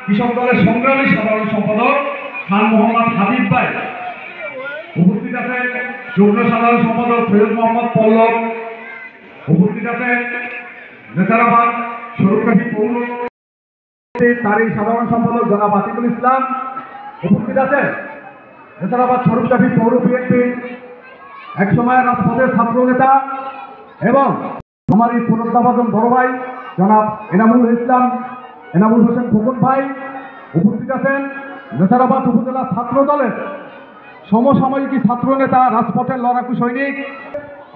কৃষক দলের সংগ্রামী সাধারণ সম্পাদক খান মোহাম্মদ হাবিব ভাই উপস্থিত আছেন, যুগ্ম সাধারণ সম্পাদক সৈয়দ মোহাম্মদ পল্লব উপস্থিত আছেন, নেসারাবাদ স্বরূপকাঠি পৌর তারই সাধারণ সম্পাদক জনাব আতিকুল ইসলাম উপস্থিত আছেন, নেসারাবাদ স্বরূপকাঠি পৌর বিএনপি এক সময় রাজপথের ছাত্র নেতা এবং আমার এই পুনর্দাবাদন বড় ভাই জনাব এনামুল হোসেন খোকন ভাই উপস্থিত আছেন, নেসারাবাদ উপজেলা ছাত্র দলের সমসাময়িকী ছাত্র নেতা, রাজপথের লড়াকু সৈনিক।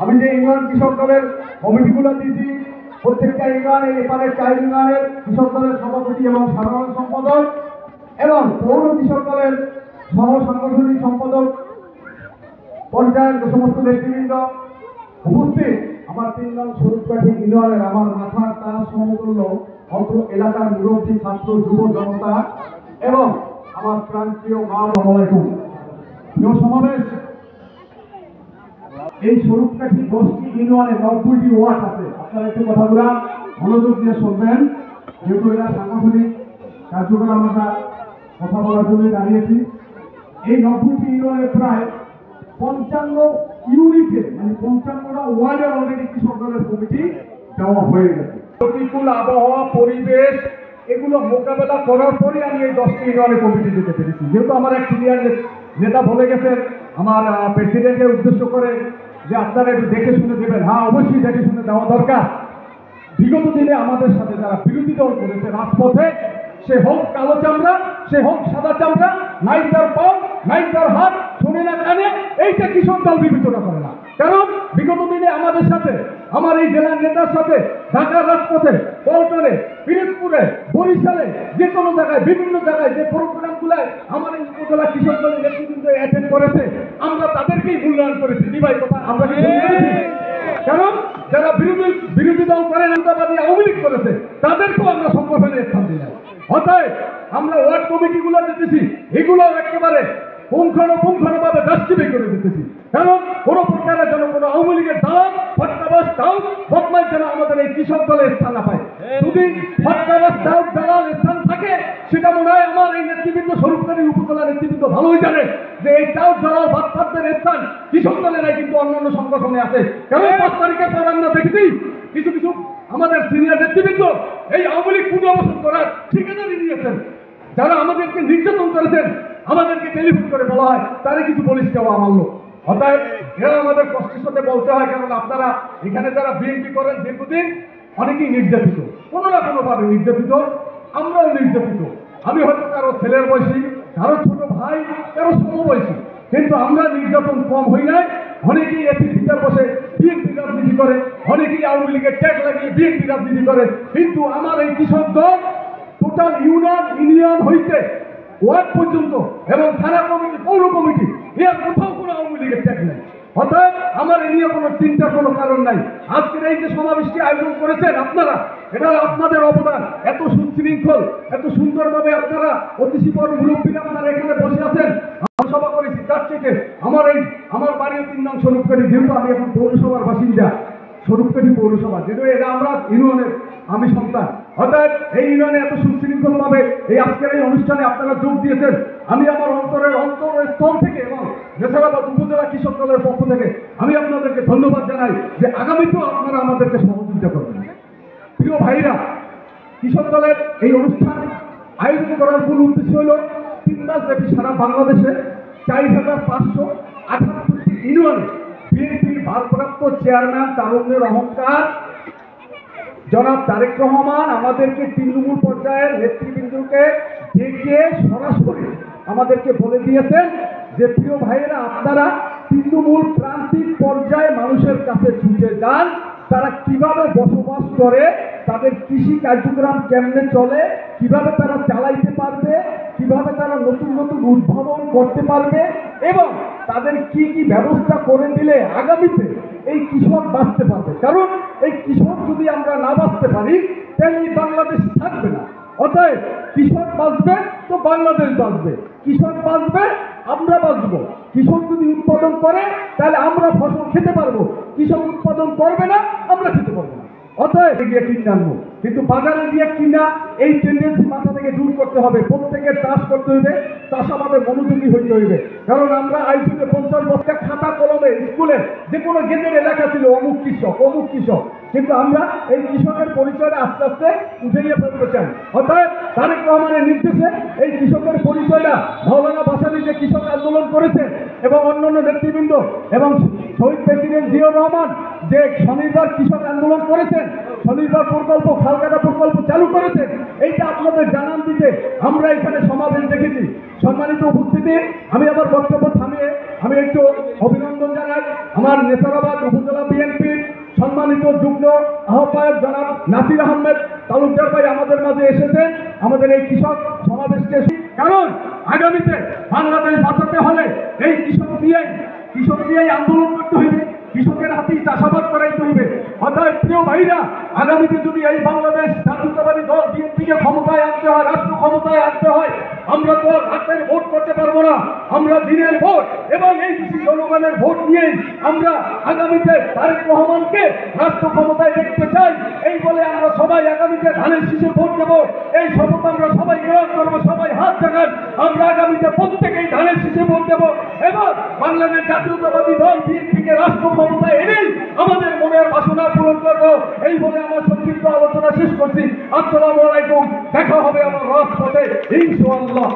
আমি যে ইউনিয়ন কৃষক দলের কমিটিগুলো দিয়েছি, প্রত্যেকটা ইউনিয়নের এপারে 4 ইউনিয়নের কৃষক দলের সভাপতি এবং সাধারণ সম্পাদক এবং পৌর কৃষক দলের সহ সাংগঠনিক সম্পাদক পর্যায়ের যে সমস্ত নেতৃবৃন্দ উপস্থিত, আমার 3 নং স্বরূপকাঠি ইউনিয়নের আমার মাথার তার সমতুল্য অত্র এলাকার মুরব্বী ছাত্র যুব জনতা এবং আমার প্রান্তীয় মা বাবালাইকুম প্রিয় সমাবেশ। এই স্বরূপকাঠি 10টি ইউনিয়নে 90টি ওয়ার্ড আছে। আপনারা একটু কথাগুলো মনোযোগ দিয়ে শুনবেন, যেহেতু এরা সাংগঠনিক কার্যক্রম আমরা কথা বলার জন্য দাঁড়িয়েছি। এই 90টি ইউনিয়নের প্রায় 55 ইউনিটে মানে 55টা ওয়ার্ডে অলরেডি কৃষক দলের কমিটি দেওয়া হয়ে গেছে। প্রতিকূল আবহাওয়া পরিবেশ এগুলো মোকাবেলা করার পরে আমি এই 10টি ইউনিয়নে কমিটি দিতে পেরেছি। যেহেতু আমার এক সিনিয়র নেতা বলে গেছেন আমার প্রেসিডেন্টের উদ্দেশ্য করে যে আপনারা একটু দেখে শুনে দেবেন। হ্যাঁ, অবশ্যই দেখে শুনে দেওয়া দরকার। বিগত দিনে আমাদের সাথে যারা বিরোধী দল করেছে রাজপথে, সে হোক কালো চামড়া, সে হোক সাদা চামড়া, নাই তার পাও নাই তার হাত, শোনে না কানে, এইটা কৃষক দল বিবেচনা করে না। কারণ বিগত দিনে আমাদের সাথে, আমার এই জেলার নেতার সাথে ঢাকার রাজপথে, পল্টনে, পিরোজপুরে, বরিশালে, যে কোনো জায়গায় বিভিন্ন জায়গায় যে প্রোগ্রামগুলায় আমার এই উপজেলা কৃষক দলের নেতৃবৃন্দ অ্যাটেন্ড করেছে, আমরা তাদেরকেই মূল্যায়ন করেছি। কি ভাই কথা আমরা কি করেছি? কারণ যারা বিরোধী দল করে নামতাবাদী আওয়ামী লীগ করেছে তাদেরকেও আমরা সংগঠনের স্থান দিই নাই। অতএব আমরা ওয়ার্ড কমিটিগুলো দিতেছি, এগুলো একেবারে পুঙ্খানুপুঙ্খানুভাবে ডাস্টবিন করে দিতেছি। কারণ কোনো প্রকারের যেন কোনো আওয়ামী লীগের দালাল ফটকাবাজ দাউদ বদমাইশ যেন আমাদের এই কৃষক দলের স্থান না পায়। যদি ফটকাবাজ দাউদ দালাল স্থান থাকে, সেটা মনে হয় আমার এই নেতৃবৃন্দ স্বরূপকারী উপজেলা নেতৃবৃন্দ ভালোই জানে যে এই দাউদ দালাল বাদপাতদের স্থান কৃষক দলেরাই কিন্তু অন্যান্য সংগঠনে আছে। কারণ 5 তারিখের পর আমরা দেখেছি কিছু কিছু আমাদের সিনিয়র নেতৃবৃন্দ এই আওয়ামী লীগ পুনর্বাসন করার ঠিকাদারি নিয়েছেন। যারা আমাদেরকে নির্যাতন করেছেন, আমাদেরকে টেলিফোন করে বলা হয় তারা কিছু বলিস কেউ আমার লোক। অতএব এরা আমাদের কষ্টের সাথে বলতে হয়, কারণ আপনারা এখানে যারা বিএনপি করেন দীর্ঘদিন অনেকেই নির্যাতিত, কোনো না কোনোভাবে নির্যাতিত, আমরাও নির্যাতিত। আমি হয়তো কারো ছেলের বয়সী, কারো ছোট ভাই, কারো সমবয়সী, কিন্তু আমরা নির্যাতন কম হই নাই। অনেকেই এসির ভিতর বসে বিএনপি রাজনীতি করে, অনেকেই আওয়ামী লীগের ট্যাগ লাগিয়ে বিএনপি রাজনীতি করে, কিন্তু আমার এই কৃষক দল টোটাল ইউনিয়ন হইতে ওয়ার্ড পর্যন্ত এবং থানা কমিটি, পৌর কমিটি, এর কোথাও কোনো আওয়ামী লীগের ট্যাগ নেই। অতএব আমার এই নিয়ে কোনো চিন্তার কোনো কারণ নাই। আজকের এই যে সমাবেশটি আয়োজন করেছেন আপনারা, এটা আপনাদের অবদান। এত সুশৃঙ্খল, এত সুন্দরভাবে আপনারা অতিথিপর মুরব্বীরা আপনারা এখানে বসে আছেন। সভা করেছি তার থেকে আমার বাড়িও 3 নং স্বরূপকাঠি, যেহেতু আমি এখন পৌরসভার বাসিন্দা, স্বরূপকাঠি পৌরসভা, যেহেতু এরা আমরা ইউনিয়নের আমি সন্তান। অর্থাৎ এই ইউনিয়নে এত সুশৃঙ্খলভাবে এই আজকের এই অনুষ্ঠানে আপনারা যোগ দিয়েছেন, আমি আমার অন্তরস্থল থেকে এবং নেসারাবাদ উপজেলা কৃষক দলের পক্ষ থেকে আমি আপনাদেরকে ধন্যবাদ জানাই যে আগামীতেও আপনারা আমাদেরকে সহযোগিতা করবেন। প্রিয় ভাইরা, কৃষক দলের এই অনুষ্ঠান আয়োজন করার মূল উদ্দেশ্য হল 3 মাস ব্যাপী সারা বাংলাদেশে 4578টি ইউনিয়নে বিএনপির ভারপ্রাপ্ত চেয়ারম্যান তারুণ্যের অহংকার জনাব তারেক রহমান আমাদেরকে তৃণমূল পর্যায়ের নেতৃবৃন্দকে ডেকে সরাসরি আমাদেরকে বলে দিয়েছেন যে প্রিয় ভাইয়েরা, আপনারা তৃণমূল প্রান্তিক পর্যায়ে মানুষের কাছে ছুটে যান, তারা কিভাবে বসবাস করে, তাদের কৃষি কার্যক্রম কেমনে চলে, কিভাবে তারা চালাইতে পারবে, কিভাবে তারা নতুন নতুন উদ্ভাবন করতে পারবে এবং তাদের কি কি ব্যবস্থা করে দিলে আগামীতে এই কৃষক বাঁচতে পারবে। কারণ এই কৃষক যদি আমরা না বাঁচতে পারি তাহলে এই বাংলাদেশ থাকবে না। অতএব কৃষক বাঁচবে তো বাংলাদেশ বাঁচবে, কৃষক বাঁচবে আমরা বাঁচবো। কৃষক যদি উৎপাদন করে তাহলে আমরা ফসল খেতে পারবো, কৃষক উৎপাদন করবে না আমরা খেতে পারবো না। অতএব গিয়ে কিনে আনবো, কিন্তু বাজারে গিয়ে কিনা এই টেন্ডেন্সি মাথা থেকে দূর করতে হবে। প্রত্যেকের চাষ করতে হইবে, চাষাবাদে মনোযোগী হইতে হইবে। কারণ আমরা আইসিতে 50 বছর খাতা কলমে স্কুলে যে কোনো গেজেটে লেখা ছিল অমুক কৃষক অমুক কৃষক, কিন্তু আমরা এই কৃষকের পরিচয়টা আস্তে আস্তে উঠে নিয়ে ফেলতে চাই। অতএব তারেক রহমানের নির্দেশে এই কৃষকের পরিচয়টা মৌলানা ভাসানী যে কৃষক আন্দোলন করেছে এবং অন্যান্য নেতৃবৃন্দ এবং শহীদ প্রেসিডেন্ট জিয়াউর রহমান যে স্বনির্ভর কৃষক আন্দোলন করেছেন, স্বনির্ভর প্রকল্প, খালকাটা প্রকল্প চালু করেছেন, এইটা আপনাদের জানান দিতে আমরা এখানে সমাবেশ দেখেছি। সম্মানিত উপস্থিতি, আমি আমার বক্তব্য থামিয়ে আমি একটু অভিনন্দন জানাই আমার নেসারাবাদ উপজেলা বিএনপির সম্মানিত যুগ্ম আহ্বায়ক জনাব নাসির আহমেদ তালুকদার ভাই আমাদের মাঝে এসেছে আমাদের এই কৃষক সমাবেশকে। কারণ আগামীতে বাংলাদেশ বাঁচাতে হলে এই কৃষক দিয়েই আন্দোলন করতে হইবে, কৃষকের হাতেই চাষাবাদ করাইতে হইবে। অর্থাৎ প্রিয় ভাইরা, আগামীতে যদি এই বাংলাদেশ জাতীয়তাবাদী দল বিএনপিকে ক্ষমতায় আনতে হয়, রাষ্ট্র ক্ষমতায় আনতে হয়, আমরা তো রাতের ভোট করতে পারবো না, আমরা দিনের ভোট এবং এই জনগণের ভোট নিয়েই আমরা আগামীতে তারেক রহমানকে রাষ্ট্র ক্ষমতায় দেখতে চাই। এই বলে আমরা সবাই আগামীতে ধানের শীষে ভোট দেবো, এই শপথ আমরা সবাই গ্রহণ করবো। সবাই হাত জাগান, আমরা আগামীতে প্রত্যেকেই ধানের শীষে ভোট দেবো এবং বাংলাদেশ জাতীয়তাবাদী দল বিএনপিকে রাষ্ট্র ক্ষমতায় এনেই আমাদের মনের বাসনা পূরণ করবো। এই বলে আমার সংক্ষিপ্ত আলোচনা শেষ করছি। আসসালামু আলাইকুম, দেখা হবে আমার রাজপথে ইনশাআল্লাহ।